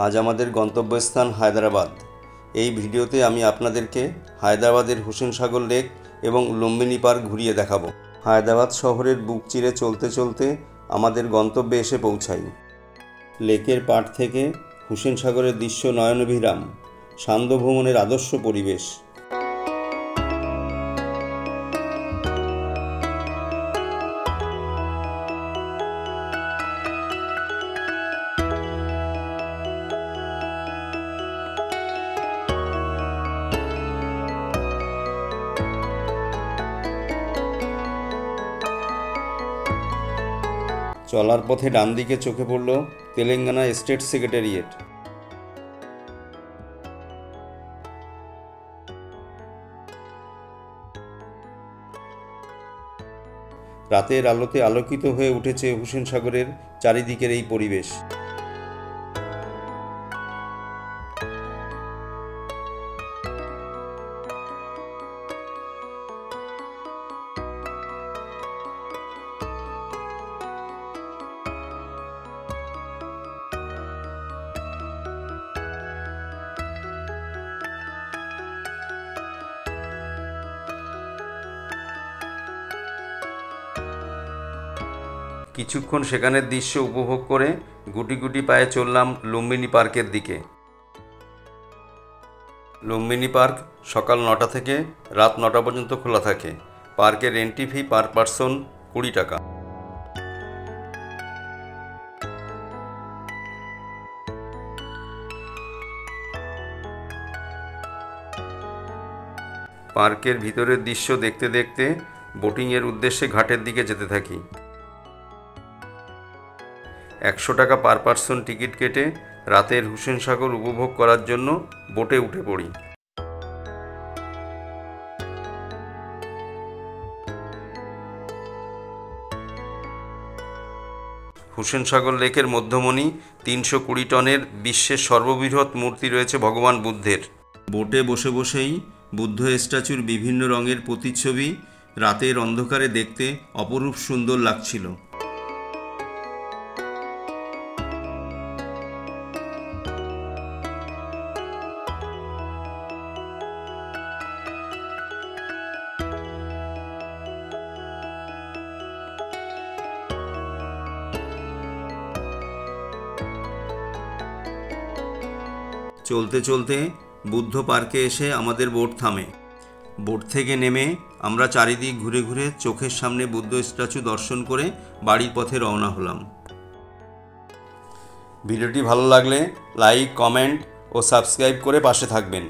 আজ আমাদের গন্তব্যস্থান হায়দ্রাবাদ। এই ভিডিওতে আমি আপনাদেরকে হায়দ্রাবাদের হুসেন সাগর লেক এবং লুম্বিনী পার্ক ঘুরিয়ে দেখাবো। হায়দ্রাবাদ শহরের বুক চিরে চলতে চলতে আমাদের গন্তব্যে এসে পৌঁছাই। লেকের পাড় থেকে হুসেন সাগরের দৃশ্য নয়নাভিরাম, সান্ধ্য ভ্রমণের আদর্শ পরিবেশ। চলার পথে ডান দিকে চোখে পড়ল তেলেঙ্গানা স্টেট সেক্রেটারিয়েট। রাতের আলোতে আলোকিত হয়ে উঠেছে হুসেন সাগরের চারিদিকের এই পরিবেশ। কিছুক্ষণ সেখানের দৃশ্য উপভোগ করে গুটি গুটি পায়ে চললাম লুম্বিনী পার্কের দিকে। লুম্বিনী পার্ক সকাল 9টা থেকে রাত 9টা পর্যন্ত খোলা থাকে। পার্কের এন্ট্রি ফি পার পারসন 20 টাকা। পার্কের ভিতরের দৃশ্য দেখতে দেখতে বোটিংয়ের উদ্দেশ্যে ঘাটের দিকে যেতে থাকি। 100 টাকা পার পারসন টিকিট কেটে রাতের হুসেন সাগর উপভোগ করার জন্য বোটে উঠে পড়ি। হুসেন সাগর লেকের মধ্যমণি 320 টনের বিশ্বের সর্ববৃহৎ মূর্তি রয়েছে ভগবান বুদ্ধের। বোটে বসে বসেই বুদ্ধ স্ট্যাচুর বিভিন্ন রঙের প্রতিচ্ছবি রাতের অন্ধকারে দেখতে অপরূপ সুন্দর লাগছিল। চলতে চলতে বুদ্ধ পার্কে এসে আমাদের বোট থামে। বোট থেকে নেমে আমরা চারিদিক ঘুরে ঘুরে চোখের সামনে বুদ্ধ স্ট্যাচু দর্শন করে বাড়ির পথে রওনা হলাম। ভিডিওটি ভালো লাগলে লাইক, কমেন্ট ও সাবস্ক্রাইব করে পাশে থাকবেন।